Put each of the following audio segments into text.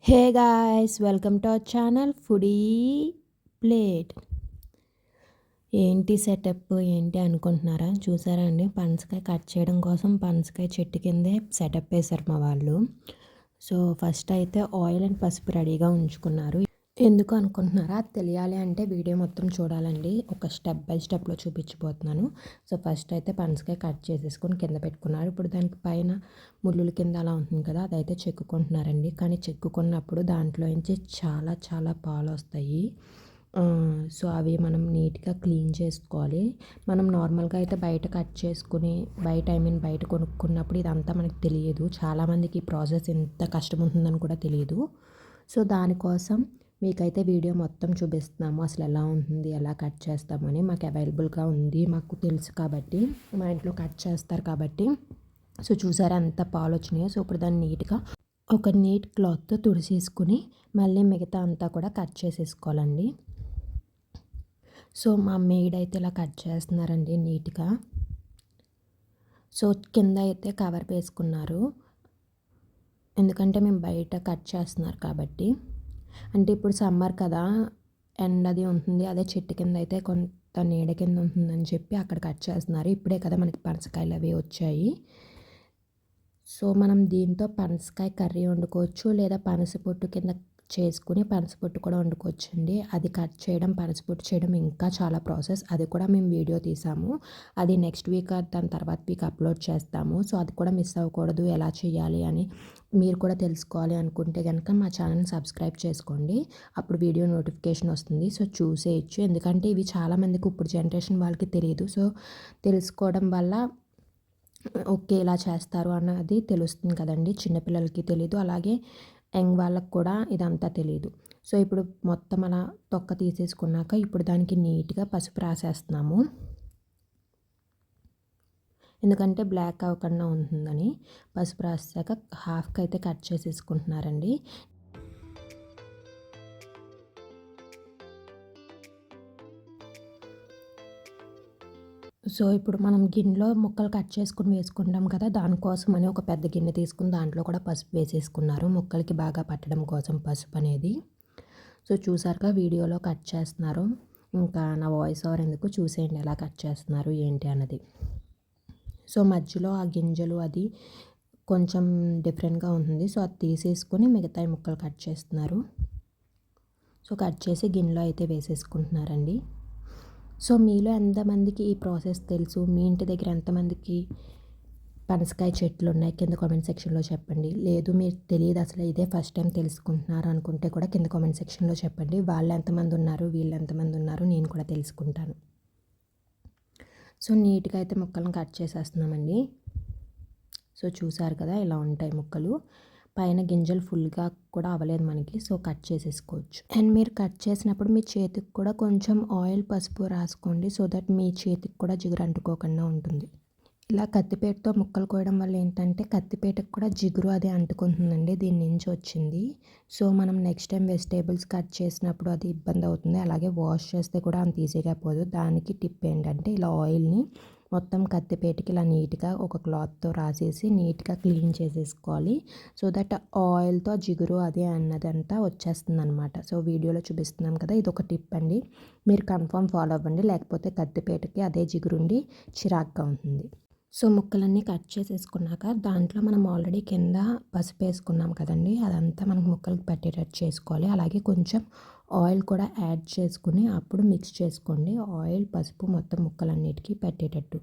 Hey guys, welcome to our channel foodie plate. ఏంటి setup ఏంటి అనుకుంటున్నారా? చూసారా అండి, పనసకాయ కట్ చేయడం కోసం పనసకాయ చెట్టు కిందే సెటప్ వేశారు మా వాళ్ళు. సో ఫస్ట్ అయితే ఆయిల్ అండ్ పసుపు రెడీగా ఉంచుకున్నారు. ఎందుకు అనుకుంటున్నారా? అది తెలియాలి అంటే వీడియో మొత్తం చూడాలండి. ఒక స్టెప్ బై స్టెప్లో చూపించిపోతున్నాను. సో ఫస్ట్ అయితే పనసకాయ కట్ చేసేసుకొని కింద పెట్టుకున్నారు. ఇప్పుడు దానికి పైన ముళ్ళుల కింద అలా ఉంటుంది కదా, అదైతే చెక్కుకుంటున్నారండి. కానీ చెక్కుకున్నప్పుడు దాంట్లో నుంచి చాలా చాలా పాలు వస్తాయి. సో అవి మనం నీట్గా క్లీన్ చేసుకోవాలి. మనం నార్మల్గా అయితే బయట కట్ చేసుకుని బయట కొనుక్కున్నప్పుడు ఇదంతా మనకు తెలియదు. చాలామందికి ఈ ప్రాసెస్ ఎంత కష్టం ఉంటుందని కూడా తెలియదు. సో దానికోసం మీకైతే వీడియో మొత్తం చూపిస్తున్నాము. అసలు ఎలా ఉంటుంది, ఎలా కట్ చేస్తామని. మాకు అవైలబుల్గా ఉంది, మాకు తెలుసు కాబట్టి, మా ఇంట్లో కట్ చేస్తారు కాబట్టి. సో చూసారా ఎంత పాలు వచ్చినాయో. సో ఇప్పుడు దాన్ని నీట్గా ఒక నీట్ క్లాత్తో తుడిసేసుకుని మళ్ళీ మిగతా అంతా కూడా కట్ చేసేసుకోవాలండి. సో మా మేడ్ అయితే ఇలా కట్ చేస్తున్నారండి నీట్గా. సో కింద అయితే కవర్ వేసుకున్నారు, ఎందుకంటే మేము బయట కట్ చేస్తున్నారు కాబట్టి. అంటే ఇప్పుడు సమ్మర్ కదా, ఎండ అది ఉంటుంది, అదే చెట్టు కింద అయితే కొంత నీడ కింద ఉంటుందని చెప్పి అక్కడ కట్ చేస్తున్నారు. ఇప్పుడే కదా మనకి పనసకాయలు అవి వచ్చాయి. సో మనం దీంతో పనసకాయ కర్రీ వండుకోవచ్చు, లేదా పనస పొట్టు కింద చేసుకుని పనస పొట్టు కూడా వండుకోవచ్చు అండి. అది కట్ చేయడం, పనస పొట్టు చేయడం ఇంకా చాలా ప్రాసెస్. అది కూడా మేము వీడియో తీసాము. అది నెక్స్ట్ వీక్ దాని తర్వాత వీక్ అప్లోడ్ చేస్తాము. సో అది కూడా మిస్ అవ్వకూడదు, ఎలా చేయాలి అని మీరు కూడా తెలుసుకోవాలి అనుకుంటే కనుక మా ఛానల్ని సబ్స్క్రైబ్ చేసుకోండి. అప్పుడు వీడియో నోటిఫికేషన్ వస్తుంది. సో చూసేయచ్చు, ఎందుకంటే ఇవి చాలామందికి ఇప్పుడు జనరేషన్ వాళ్ళకి తెలియదు. సో తెలుసుకోవడం వల్ల ఓకే ఇలా చేస్తారు అన్నది తెలుస్తుంది కదండి. చిన్నపిల్లలకి తెలీదు, అలాగే యంగ్ వాళ్ళకి కూడా ఇదంతా తెలీదు. సో ఇప్పుడు మొత్తం అలా తొక్క తీసేసుకున్నాక ఇప్పుడు దానికి నీట్గా పసుపు రాసేస్తున్నాము, ఎందుకంటే బ్లాక్ అవ్వకుండా ఉంటుందని. పసుపు రాసాక హాఫ్కి అయితే కట్ చేసేసుకుంటున్నారండి. సో ఇప్పుడు మనం గిన్నెలో ముక్కలు కట్ చేసుకుని వేసుకుంటాం కదా, దానికోసమని ఒక పెద్ద గిన్నె తీసుకుని దాంట్లో కూడా పసుపు వేసేసుకున్నారు, ముక్కలకి బాగా పట్టడం కోసం పసుపు అనేది. సో చూసారుగా వీడియోలో కట్ చేస్తున్నారు. ఇంకా నా వాయిస్ ఓవర్ ఎందుకు, చూసేయండి ఎలా కట్ చేస్తున్నారు ఏంటి అన్నది. సో మధ్యలో ఆ గింజలు అది కొంచెం డిఫరెంట్గా ఉంటుంది. సో అది తీసేసుకొని మిగతా ముక్కలు కట్ చేస్తున్నారు. సో కట్ చేసి గిన్నెలో అయితే వేసేసుకుంటున్నారండి. సో మీలో ఎంతమందికి ఈ ప్రాసెస్ తెలుసు? మీ ఇంటి దగ్గర ఎంతమందికి పనసకాయ చెట్లు ఉన్నాయి? కింద కామెంట్ సెక్షన్లో చెప్పండి. లేదు మీరు తెలియదు, అసలు ఇదే ఫస్ట్ టైం తెలుసుకుంటున్నారు అనుకుంటే కూడా కింద కామెంట్ సెక్షన్లో చెప్పండి. వాళ్ళు ఎంతమంది ఉన్నారు, వీళ్ళు ఎంతమంది ఉన్నారు, నేను కూడా తెలుసుకుంటాను. సో నీట్గా అయితే ముక్కలను కట్ చేసేస్తున్నామండి. సో చూసారు కదా ఇలా ఉంటాయి ముక్కలు. పైన గింజలు ఫుల్గా కూడా అవ్వలేదు మనకి, సో కట్ చేసేసుకోవచ్చు. అండ్ మీరు కట్ చేసినప్పుడు మీ చేతికి కూడా కొంచెం ఆయిల్ పసుపు రాసుకోండి, సో దట్ మీ చేతికి కూడా జిగురు అంటుకోకుండా ఉంటుంది. ఇలా కత్తిపేటతో ముక్కలు కోయడం వల్ల ఏంటంటే కత్తిపేటకు కూడా జిగురు అది అంటుకుంటుందండి, దీని నుంచి వచ్చింది. సో మనం నెక్స్ట్ టైం వెజిటేబుల్స్ కట్ చేసినప్పుడు అది ఇబ్బంది అవుతుంది, అలాగే వాష్ చేస్తే కూడా అంత ఈజీగా పోదు. దానికి టిప్ ఏంటంటే ఇలా ఆయిల్ని మొత్తం కత్తిపేటకి ఇలా నీట్గా ఒక క్లాత్తో రాసేసి నీట్గా క్లీన్ చేసేసుకోవాలి. సో దట్ ఆయిల్తో జిగురు అది అన్నదంతా వచ్చేస్తుంది అనమాట. సో వీడియోలో చూపిస్తున్నాం కదా, ఇది ఒక టిప్ అండి, మీరు కన్ఫర్మ్ ఫాలో అవ్వండి, లేకపోతే కత్తిపేటకి అదే జిగురుండి చిరాగ్గా ఉంటుంది. సో ముక్కలన్నీ కట్ చేసేసుకున్నాక దాంట్లో మనం ఆల్రెడీ కింద పసుపు వేసుకున్నాం కదండి, అదంతా మనకు ముక్కలకి పట్టేటట్టు చేసుకోవాలి. అలాగే కొంచెం ఆయిల్ కూడా యాడ్ చేసుకుని అప్పుడు మిక్స్ చేసుకోండి. ఆయిల్ పసుపు మొత్తం ముక్కలన్నిటికీ పెట్టేటట్టు.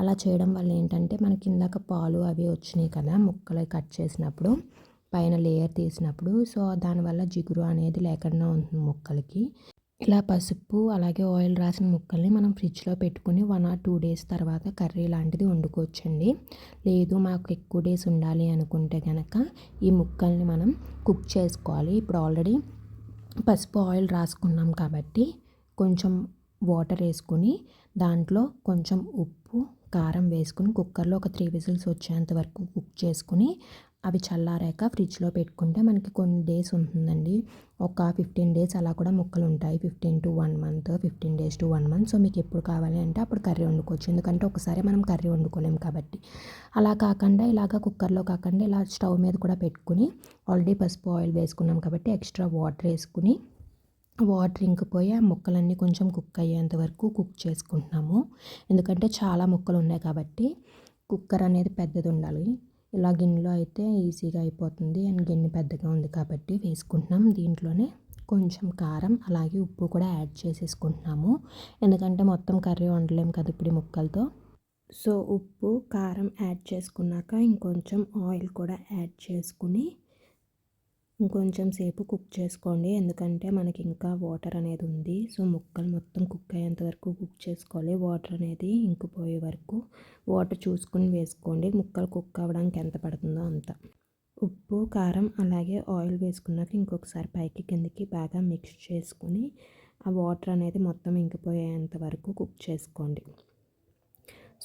అలా చేయడం వల్ల ఏంటంటే మనకి ఇందాక పాలు అవి వచ్చినాయి కదా ముక్కలు కట్ చేసినప్పుడు, పైన లేయర్ తీసినప్పుడు, సో దానివల్ల జిగురు అనేది లేకుండా ఉంటుంది ముక్కలకి. ఇలా పసుపు అలాగే ఆయిల్ రాసిన ముక్కల్ని మనం ఫ్రిడ్జ్లో పెట్టుకుని 1 or 2 days తర్వాత కర్రీ లాంటిది వండుకోవచ్చండి. లేదు మాకు ఎక్కువ డేస్ ఉండాలి అనుకుంటే కనుక ఈ ముక్కల్ని మనం కుక్ చేసుకోవాలి. ఇప్పుడు ఆల్రెడీ పసుపు ఆయిల్ రాసుకున్నాం కాబట్టి కొంచెం వాటర్ వేసుకుని దాంట్లో కొంచెం ఉప్పు కారం వేసుకుని కుక్కర్లో ఒక 3 whistles వచ్చేంత వరకు కుక్ చేసుకుని అవి చల్లారాక ఫ్రిడ్జ్లో పెట్టుకుంటే మనకి కొన్ని డేస్ ఉంటుందండి. ఒక 15 డేస్ అలా కూడా ముక్కలు ఉంటాయి. 15 to 1 month, 15 days to 1 month. So మీకు ఎప్పుడు కావాలి అంటే అప్పుడు కర్రీ వండుకోవచ్చు. ఎందుకంటే ఒకసారి మనం కర్రీ వండుకోలేము కాబట్టి. అలా కాకుండా ఇలాగ కుక్కర్లో కాకుండా ఇలా స్టవ్ మీద కూడా పెట్టుకుని ఆల్రెడీ పసుపు ఆయిల్ వేసుకున్నాం కాబట్టి ఎక్స్ట్రా వాటర్ వేసుకుని వాటర్ ఇంకిపోయి ఆ ముక్కలన్నీ కొంచెం కుక్ అయ్యేంత వరకు కుక్ చేసుకుంటున్నాము. ఎందుకంటే చాలా ముక్కలు ఉన్నాయి కాబట్టి కుక్కర్ అనేది పెద్దది ఉండాలి. ఇలా గిన్నెలో అయితే ఈజీగా అయిపోతుంది. అండ్ గిన్నె పెద్దగా ఉంది కాబట్టి వేసుకుంటున్నాం. దీంట్లోనే కొంచెం కారం అలాగే ఉప్పు కూడా యాడ్ చేసేసుకుంటున్నాము. ఎందుకంటే మొత్తం కర్రీ వండలేము కదా ఇప్పుడు ఈ ముక్కలతో. సో ఉప్పు కారం యాడ్ చేసుకున్నాక ఇంకొంచెం ఆయిల్ కూడా యాడ్ చేసుకుని ఇంకొంచెం సేపు కుక్ చేసుకోండి. ఎందుకంటే మనకి ఇంకా వాటర్ అనేది ఉంది. సో ముక్కలు మొత్తం కుక్ అయ్యేంత వరకు కుక్ చేసుకోవాలి. వాటర్ అనేది ఇంకిపోయే వరకు వాటర్ చూసుకుని వేసుకోండి. ముక్కలు కుక్ అవ్వడానికి ఎంత పడుతుందో అంత. ఉప్పు కారం అలాగే ఆయిల్ వేసుకున్నాక ఇంకొకసారి పైకి కిందకి బాగా మిక్స్ చేసుకుని ఆ వాటర్ అనేది మొత్తం ఇంకిపోయేంత వరకు కుక్ చేసుకోండి.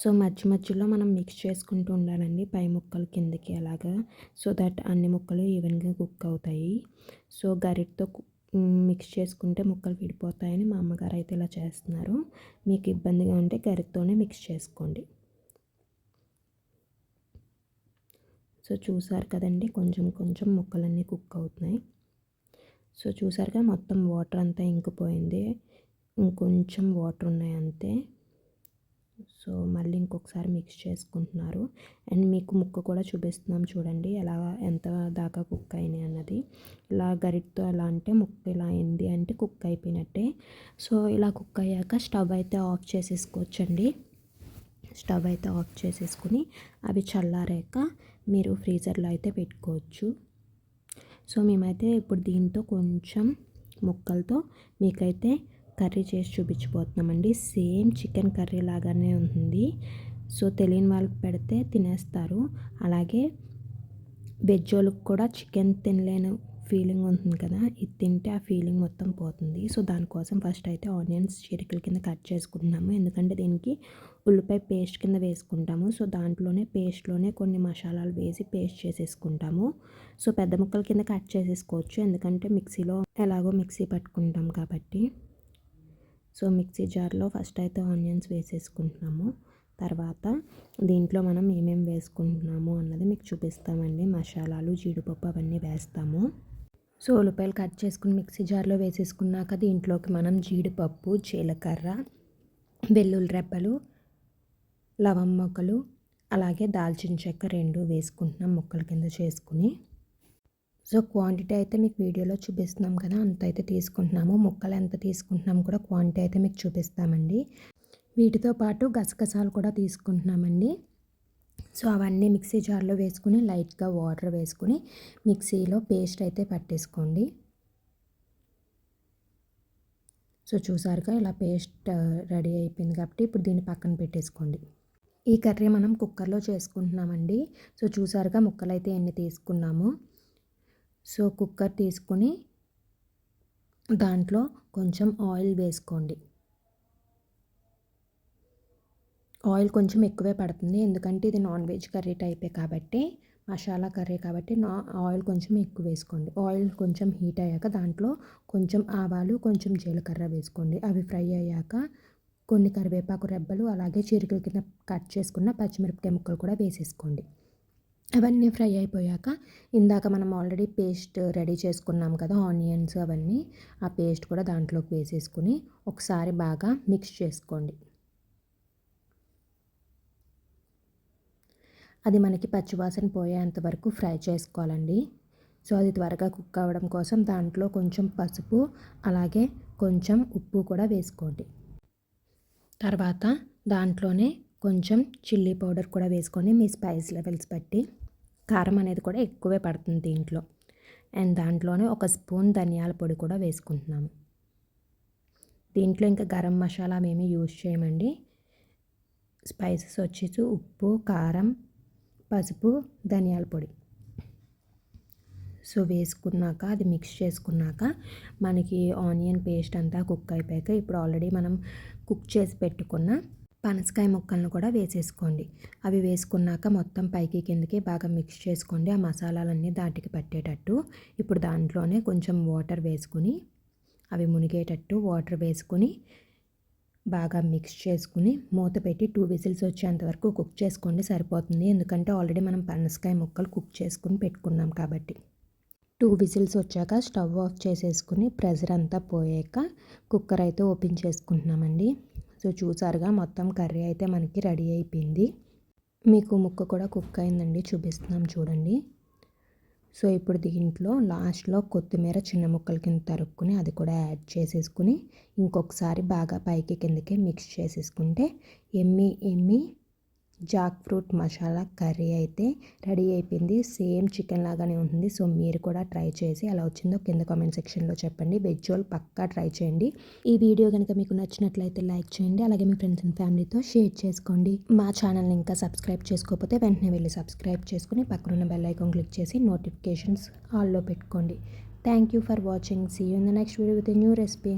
సో మధ్య మధ్యలో మనం మిక్స్ చేసుకుంటూ ఉండాలండి పై ముక్కలు కిందకి అలాగా. సో దట్ అన్ని ముక్కలు ఈవెన్గా కుక్ అవుతాయి. సో గరిటతో మిక్స్ చేసుకుంటే ముక్కలు విడిపోతాయని మా అమ్మగారు అయితే ఇలా చేస్తున్నారు. మీకు ఇబ్బందిగా ఉంటే గరిటతోనే మిక్స్ చేసుకోండి. సో చూసారు కదండి, కొంచెం కొంచెం ముక్కలన్నీ కుక్ అవుతున్నాయి. సో చూసారుగా మొత్తం వాటర్ అంతా ఇంకిపోయింది. ఇంకొంచెం వాటర్ ఉన్నాయి అంతే. సో మళ్ళీ ఇంకొకసారి మిక్స్ చేసుకుంటున్నారు. అండ్ మీకు ముక్క కూడా చూపిస్తున్నాం చూడండి ఎలా ఎంత దాకా కుక్ అయినాయి అన్నది. ఇలా గరిటతో ఎలా అంటే ముక్క ఇలా అయింది అంటే కుక్ అయిపోయినట్టే. సో ఇలా కుక్ అయ్యాక స్టవ్ అయితే ఆఫ్ చేసేసుకోవచ్చండి. స్టవ్ అయితే ఆఫ్ చేసేసుకుని అవి చల్లారాక మీరు ఫ్రీజర్లో అయితే పెట్టుకోవచ్చు. సో మేమైతే ఇప్పుడు దీంతో కొంచెం ముక్కలతో మీకైతే కర్రీ చేసి చూపించిపోతున్నామండి. సేమ్ చికెన్ కర్రీ లాగానే ఉంటుంది. సో తెలియని వాళ్ళకి పెడితే తినేస్తారు. అలాగే వెజ్ వాళ్ళకి కూడా చికెన్ తినలేని ఫీలింగ్ ఉంటుంది కదా, ఇది తింటే ఆ ఫీలింగ్ మొత్తం పోతుంది. సో దానికోసం ఫస్ట్ అయితే ఆనియన్స్ చిరికల కింద కట్ చేసుకుంటున్నాము. ఎందుకంటే దీనికి ఉల్లిపాయ పేస్ట్ కింద వేసుకుంటాము. సో దాంట్లోనే పేస్ట్లోనే కొన్ని మసాలాలు వేసి పేస్ట్ చేసేసుకుంటాము. సో పెద్ద ముక్కల కింద కట్ చేసేసుకోవచ్చు. ఎందుకంటే మిక్సీలో ఎలాగో మిక్సీ పట్టుకుంటాం కాబట్టి. సో మిక్సీ జార్లో ఫస్ట్ అయితే ఆనియన్స్ వేసేసుకుంటున్నాము. తర్వాత దీంట్లో మనం ఏమేమి వేసుకుంటున్నాము అన్నది మీకు చూపిస్తామండి. మసాలాలు జీడిపప్పు అవన్నీ వేస్తాము. సో ఉల్లిపాయలు కట్ చేసుకుని మిక్సీ జార్లో వేసేసుకున్నాక దీంట్లోకి మనం జీడిపప్పు, జీలకర్ర, వెల్లుల్లి రెబ్బలు, లవంగ మొక్కలు అలాగే దాల్చిన చెక్క 2 వేసుకుంటున్నాం ముక్కల కింద చేసుకుని. సో క్వాంటిటీ అయితే మీకు వీడియోలో చూపిస్తున్నాం కదా, అంత అయితే తీసుకుంటున్నాము. ముక్కలు ఎంత తీసుకుంటున్నాం కూడా క్వాంటిటీ అయితే మీకు చూపిస్తామండి. వీటితో పాటు గసగసాలు కూడా తీసుకుంటున్నామండి. సో అవన్నీ మిక్సీ జార్లో వేసుకుని లైట్గా వాటర్ వేసుకుని మిక్సీలో పేస్ట్ అయితే పట్టేసుకోండి. సో చూసారుగా ఇలా పేస్ట్ రెడీ అయిపోయింది కాబట్టి ఇప్పుడు దీన్ని పక్కన పెట్టేసుకోండి. ఈ కర్రీ మనం కుక్కర్లో చేసుకుంటున్నామండి. సో చూసారుగా ముక్కలు అయితే ఎన్ని తీసుకున్నాము. సో కుక్కర్ తీసుకుని దాంట్లో కొంచెం ఆయిల్ వేసుకోండి. ఆయిల్ కొంచెం ఎక్కువే పడుతుంది. ఎందుకంటే ఇది నాన్ వెజ్ కర్రీ టైపే కాబట్టి, మసాలా కర్రీ కాబట్టి ఆయిల్ కొంచెం ఎక్కువ వేసుకోండి. ఆయిల్ కొంచెం హీట్ అయ్యాక దాంట్లో కొంచెం ఆవాలు, కొంచెం జీలకర్ర వేసుకోండి. అవి ఫ్రై అయ్యాక కొన్ని కరివేపాకు రెబ్బలు అలాగే చిరుకల కింద కట్ చేసుకున్న పచ్చిమిరపకాయ ముక్కలు కూడా వేసేసుకోండి. అవన్నీ ఫ్రై అయిపోయాక ఇందాక మనం ఆల్రెడీ పేస్ట్ రెడీ చేసుకున్నాం కదా, ఆనియన్స్ అవన్నీ, ఆ పేస్ట్ కూడా దాంట్లోకి వేసేసుకుని ఒకసారి బాగా మిక్స్ చేసుకోండి. అది మనకి పచ్చివాసన పోయేంత వరకు ఫ్రై చేసుకోవాలండి. సో అది త్వరగా కుక్ అవ్వడం కోసం దాంట్లో కొంచెం పసుపు అలాగే కొంచెం ఉప్పు కూడా వేసుకోండి. తర్వాత దాంట్లోనే కొంచెం చిల్లీ పౌడర్ కూడా వేసుకొని మీ స్పైస్ లెవెల్స్ బట్టి, కారం అనేది కూడా ఎక్కువే పడుతుంది దీంట్లో. అండ్ దాంట్లోనే 1 స్పూన్ ధనియాల పొడి కూడా వేసుకుంటున్నాము. దీంట్లో ఇంకా గరం మసాలా మేము యూజ్ చేయమండి. స్పైసెస్ వచ్చేసి ఉప్పు, కారం, పసుపు, ధనియాల పొడి. సో వేసుకున్నాక అది మిక్స్ చేసుకున్నాక మనకి ఆనియన్ పేస్ట్ అంతా కుక్ అయిపోయాక ఇప్పుడు ఆల్రెడీ మనం కుక్ చేసి పెట్టుకున్న పనసకాయ ముక్కలను కూడా వేసేసుకోండి. అవి వేసుకున్నాక మొత్తం పైకి కిందకి బాగా మిక్స్ చేసుకోండి. ఆ మసాలాలన్నీ దాటికి పట్టేటట్టు. ఇప్పుడు దాంట్లోనే కొంచెం వాటర్ వేసుకుని అవి మునిగేటట్టు వాటర్ వేసుకుని బాగా మిక్స్ చేసుకుని మూత పెట్టి 2 విజిల్స్ వచ్చేంత వరకు కుక్ చేసుకోండి సరిపోతుంది. ఎందుకంటే ఆల్రెడీ మనం పనసకాయ ముక్కలు కుక్ చేసుకుని పెట్టుకున్నాం కాబట్టి. 2 విజిల్స్ వచ్చాక స్టవ్ ఆఫ్ చేసేసుకుని ప్రెషర్ అంతా పోయాక కుక్కర్ అయితే ఓపెన్ చేసుకుంటున్నామండి. సో చూసారుగా మొత్తం కర్రీ అయితే మనకి రెడీ అయిపోయింది. మీకు ముక్క కూడా కుక్ అయిందండి, చూపిస్తున్నాం చూడండి. సో ఇప్పుడు దీంట్లో లాస్ట్లో కొత్తిమీర చిన్న ముక్కల కింద తరుక్కుని అది కూడా యాడ్ చేసేసుకుని ఇంకొకసారి బాగా పైకి కిందకి మిక్స్ చేసేసుకుంటే ఎమ్మి జాక్ ఫ్రూట్ మసాలా కర్రీ అయితే రెడీ అయిపోయింది. సేమ్ చికెన్ లాగానే ఉంటుంది. సో మీరు కూడా ట్రై చేసి ఎలా వచ్చిందో కింద కామెంట్ సెక్షన్లో చెప్పండి. వెజ్ వాళ్ళు పక్కా ట్రై చేయండి. ఈ వీడియో కనుక మీకు నచ్చినట్లయితే లైక్ చేయండి. అలాగే మీ ఫ్రెండ్స్ అండ్ ఫ్యామిలీతో షేర్ చేసుకోండి. మా ఛానల్ని ఇంకా సబ్స్క్రైబ్ చేసుకోకపోతే వెంటనే వెళ్ళి సబ్స్క్రైబ్ చేసుకుని పక్కనున్న బెల్ ఐకాన్ క్లిక్ చేసి నోటిఫికేషన్స్ ఆల్లో పెట్టుకోండి. Thank you for watching. See you in the next video with a new recipe.